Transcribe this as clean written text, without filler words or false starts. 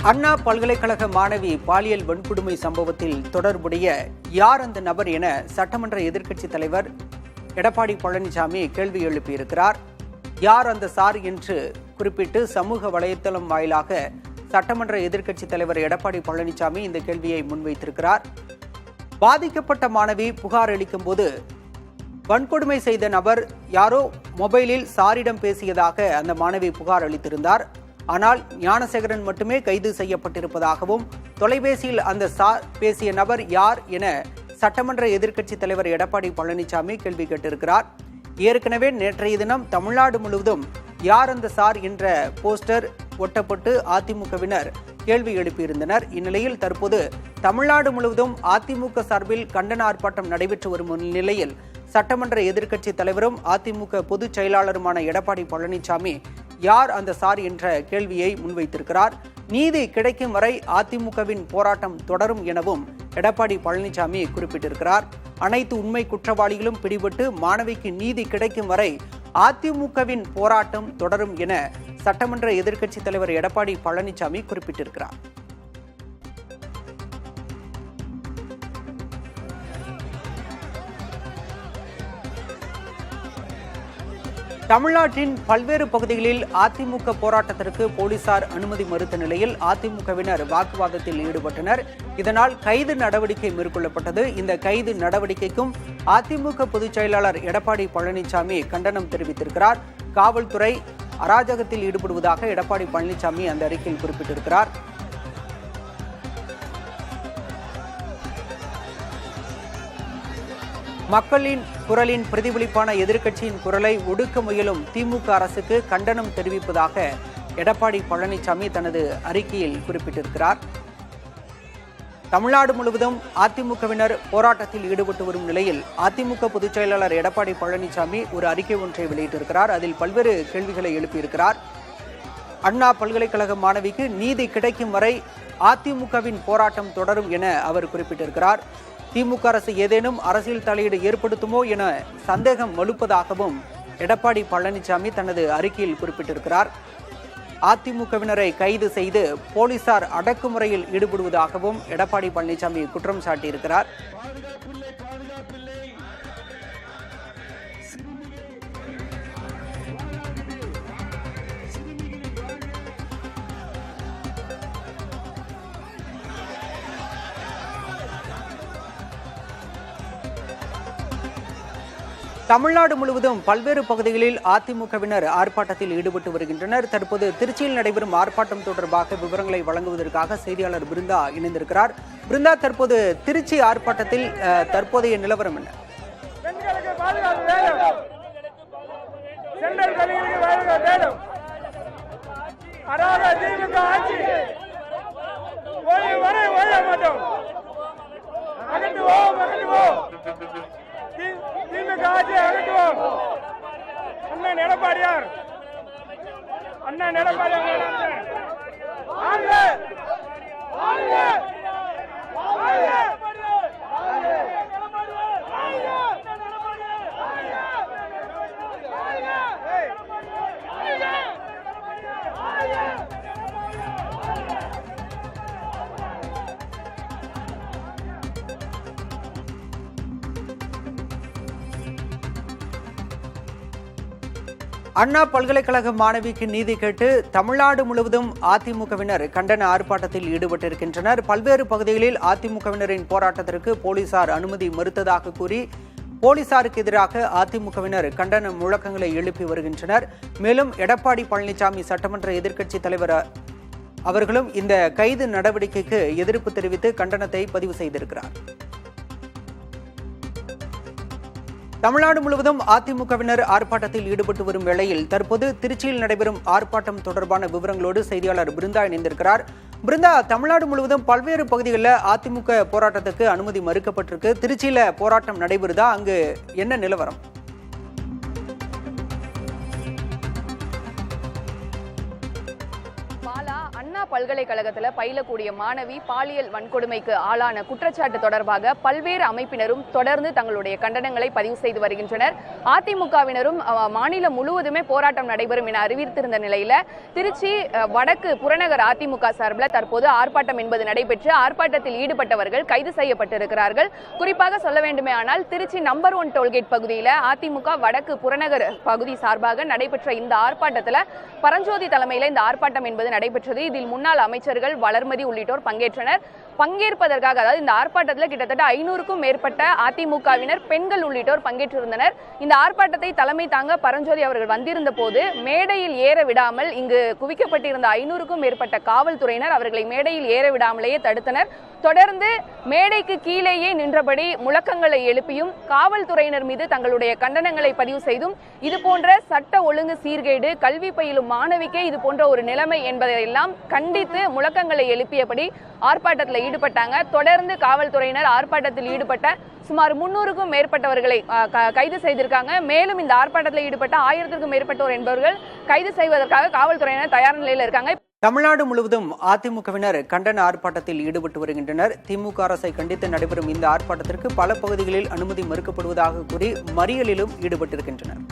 அண்ணா பல்கலைக்கழக மாணவி பாலியல் வன்கொடுமை சம்பவத்தில் தொடர்புடைய யார் அந்த நபர் என சட்டமன்ற எதிர்க்கட்சித் தலைவர் எடப்பாடி பழனிசாமி கேள்வி எழுப்பியிருக்கிறார். யார் அந்த சார் என்று குறிப்பிட்டு சமூக வலைதளம் வாயிலாக சட்டமன்ற எதிர்க்கட்சித் தலைவர் எடப்பாடி பழனிசாமி இந்த கேள்வியை முன்வைத்திருக்கிறார். பாதிக்கப்பட்ட மாணவி புகார் அளிக்கும் போது வன்கொடுமை செய்த நபர் யாரோ மொபைலில் சாரிடம் பேசியதாக அந்த மாணவி புகார் அளித்திருந்தார். ஆனால் ஞானசேகரன் மட்டுமே கைது செய்யப்பட்டிருப்பதாகவும் தொலைபேசியில் அந்த சார் பேசிய நபர் யார் என சட்டமன்ற எதிர்க்கட்சித் தலைவர் எடப்பாடி பழனிசாமி கேள்வி கேட்டிருக்கிறார். ஏற்கனவே நேற்றைய தினம் தமிழ்நாடு முழுவதும் யார் அந்த சார் என்ற போஸ்டர் ஒட்டப்பட்டு அதிமுகவினர் கேள்வி எழுப்பியிருந்தனர். இந்நிலையில் தற்போது தமிழ்நாடு முழுவதும் அதிமுக சார்பில் கண்டன ஆர்ப்பாட்டம் நடைபெற்று வரும் நிலையில் சட்டமன்ற எதிர்க்கட்சித் தலைவரும் அதிமுக பொதுச் செயலாளருமான எடப்பாடி பழனிசாமி யார் அந்த சார் என்ற கேள்வியை முன்வைத்திருக்கிறார். நீதி கிடைக்கும் வரை அதிமுகவின் போராட்டம் தொடரும் எனவும் எடப்பாடி பழனிசாமி குறிப்பிட்டிருக்கிறார். அனைத்து உண்மை குற்றவாளிகளும் பிடிபட்டு மாணவிக்கு நீதி கிடைக்கும் வரை அதிமுகவின் போராட்டம் தொடரும் என சட்டமன்ற எதிர்க்கட்சித் தலைவர் எடப்பாடி பழனிசாமி குறிப்பிட்டிருக்கிறார். தமிழ்நாட்டின் பல்வேறு பகுதிகளில் அதிமுக போராட்டத்திற்கு போலீசார் அனுமதி மறுத்த நிலையில் அதிமுகவினர் வாக்குவாதத்தில் ஈடுபட்டனர். இதனால் கைது நடவடிக்கை மேற்கொள்ளப்பட்டது. இந்த கைது நடவடிக்கைக்கும் அதிமுக பொதுச் செயலாளர் எடப்பாடி பழனிசாமி கண்டனம் தெரிவித்திருக்கிறார். காவல்துறை அராஜகத்தில் ஈடுபடுவதாக எடப்பாடி பழனிசாமி அந்த அறிக்கையில் குறிப்பிட்டிருக்கிறார். மக்களின் குரலின் பிரதிபலிப்பான எதிர்க்கட்சியின் குரலை ஒடுக்க முயலும் திமுக அரசுக்கு கண்டனம் தெரிவிப்பதாக எடப்பாடி பழனிசாமி தனது அறிக்கையில் குறிப்பிட்டிருக்கிறார். தமிழ்நாடு முழுவதும் அதிமுகவினர் போராட்டத்தில் ஈடுபட்டு வரும் நிலையில் அதிமுக பொதுச் செயலாளர் எடப்பாடி பழனிசாமி ஒரு அறிக்கை ஒன்றை வெளியிட்டிருக்கிறார். அதில் பல்வேறு கேள்விகளை எழுப்பியிருக்கிறார். அண்ணா பல்கலைக்கழக மாணவிக்கு நீதி கிடைக்கும் வரை அதிமுகவின் போராட்டம் தொடரும் என அவர் குறிப்பிட்டிருக்கிறார். திமுக அரசு ஏதேனும் அரசியல் தலையீடு ஏற்படுத்துமோ என சந்தேகம் வலுப்பதாகவும் எடப்பாடி பழனிசாமி தனது அறிக்கையில் குறிப்பிட்டிருக்கிறார். அதிமுகவினரை கைது செய்து போலீசார் அடக்குமுறையில் ஈடுபடுவதாகவும் எடப்பாடி பழனிசாமி குற்றம் சாட்டியிருக்கிறார். தமிழ்நாடு முழுவதும் பல்வேறு பகுதிகளில் அதிமுகவினர் ஆர்ப்பாட்டத்தில் ஈடுபட்டு வருகின்றனர். தற்போது திருச்சியில் நடைபெறும் ஆர்ப்பாட்டம் தொடர்பாக விவரங்களை வழங்குவதற்காக செய்தியாளர் பிருந்தா இணைந்திருக்கிறார். பிருந்தா, தற்போது திருச்சி ஆர்ப்பாட்டத்தில் தற்போதைய நிலவரம் என்ன? அண்ணன் எடப்பாடியார் அண்ணா பல்கலைக்கழக மாணவிக்கு நீதி கேட்டு தமிழ்நாடு முழுவதும் அதிமுகவினர் கண்டன ஆர்ப்பாட்டத்தில் ஈடுபட்டிருக்கின்றனர். பல்வேறு பகுதிகளில் அதிமுகவினரின் போராட்டத்திற்கு போலீசார் அனுமதி மறுத்ததாக கூறி போலீசாருக்கு எதிராக அதிமுகவினர் கண்டன முழக்கங்களை எழுப்பி வருகின்றனர். மேலும் எடப்பாடி பழனிசாமி சட்டமன்ற எதிர்க்கட்சித் தலைவர் அவர்களும் இந்த கைது நடவடிக்கைக்கு எதிர்ப்பு தெரிவித்து கண்டனத்தை பதிவு செய்திருக்கிறார். தமிழ்நாடு முழுவதும் அதிமுகவினர் ஆர்ப்பாட்டத்தில் ஈடுபட்டு வரும் வேளையில் தற்போது திருச்சியில் நடைபெறும் ஆர்ப்பாட்டம் தொடர்பான விவரங்களோடு செய்தியாளர் பிருந்தா இணைந்திருக்கிறார். பிருந்தா, தமிழ்நாடு முழுவதும் பல்வேறு பகுதிகளில் அதிமுக போராட்டத்துக்கு அனுமதி மறுக்கப்பட்டிருக்கு. திருச்சியில போராட்டம் நடைபெறுதா? அங்கு என்ன நிலவரம்? அண்ணா பல்கலைக்கழகத்தில் பயிலக்கூடிய மாணவி பாலியல் வன்கொடுமைக்கு ஆளான குற்றச்சாட்டு தொடர்பாக பல்வேறு அமைப்பினரும் தொடர்ந்து தங்களுடைய கண்டனங்களை பதிவு செய்து வருகின்றனர். அதிமுகவினரும் மாநிலம் முழுவதுமே போராட்டம் நடைபெறும் என அறிவித்திருந்த நிலையில திருச்சி வடக்கு புறநகர் அதிமுக சார்பில் தற்போது ஆர்ப்பாட்டம் என்பது நடைபெற்று ஆர்ப்பாட்டத்தில் ஈடுபட்டவர்கள் கைது செய்யப்பட்டிருக்கிறார்கள். குறிப்பாக சொல்ல வேண்டுமே ஆனால் திருச்சி நம்பர் 1 டோல்கேட் பகுதியில் அதிமுக வடக்கு புறநகர் பகுதி சார்பாக நடைபெற்ற இந்த ஆர்ப்பாட்டத்தில் பரஞ்சோதி தலைமையில் இந்த ஆர்ப்பாட்டம் என்பது நடைபெற்றது. இதில் முன்னாள் அமைச்சர்கள் வளர்மதி உள்ளிட்டோர் பங்கேற்றனர். பங்கேற்பதற்காக, அதாவது இந்த ஆர்ப்பாட்டத்தில் கிட்டத்தட்ட 500க்கும் மேற்பட்ட அதிமுகவினர், பெண்கள் உள்ளிட்டோர் பங்கேற்றிருந்தனர். இந்த ஆர்ப்பாட்டத்தை தலைமை தாங்க பரஞ்சோதி அவர்கள் வந்திருந்த போது மேடையில் ஏற விடாமல் இங்கு குவிக்கப்பட்டிருந்த 500க்கும் மேற்பட்ட காவல்துறையினர் அவர்களை மேடையில் ஏற விடாமலேயே தடுத்தனர். தொடர்ந்து மேடைக்கு கீழேயே நின்றபடி முழக்கங்களை எழுப்பியும் காவல்துறையினர் மீது தங்களுடைய கண்டனங்களை பதிவு செய்தும் இதுபோன்ற சட்ட ஒழுங்கு சீர்கேடு, கல்வி பயிலும் மாணவிக்கே இது போன்ற ஒரு நிலைமை என்பதையெல்லாம் கண்டித்து முழக்கங்களை எழுப்பியபடி ஆர்ப்பாட்டத்தில் ஈடுபட்டாங்க. தொடர்ந்து காவல்துறையினர் ஆர்ப்பாட்டத்தில் ஈடுபட்ட சுமார் 300க்கும் மேற்பட்டவர்களை கைது செய்திருக்காங்க. மேலும் இந்த ஆர்ப்பாட்டத்தில் ஈடுபட்ட 1000க்கும் மேற்பட்டோர் என்பவர்கள் கைது செய்வதற்காக காவல்துறையினர் தயார் நிலையில் இருக்காங்க. தமிழ்நாடு முழுவதும் அதிமுகவினர் கண்டன ஆர்ப்பாட்டத்தில் ஈடுபட்டு வருகின்றனர். திமுக அரசை கண்டித்து நடைபெறும் இந்த ஆர்ப்பாட்டத்திற்கு பல பகுதிகளில் அனுமதி மறுக்கப்படுவதாக கூறி மறியலிலும் ஈடுபட்டிருக்கின்றனர்.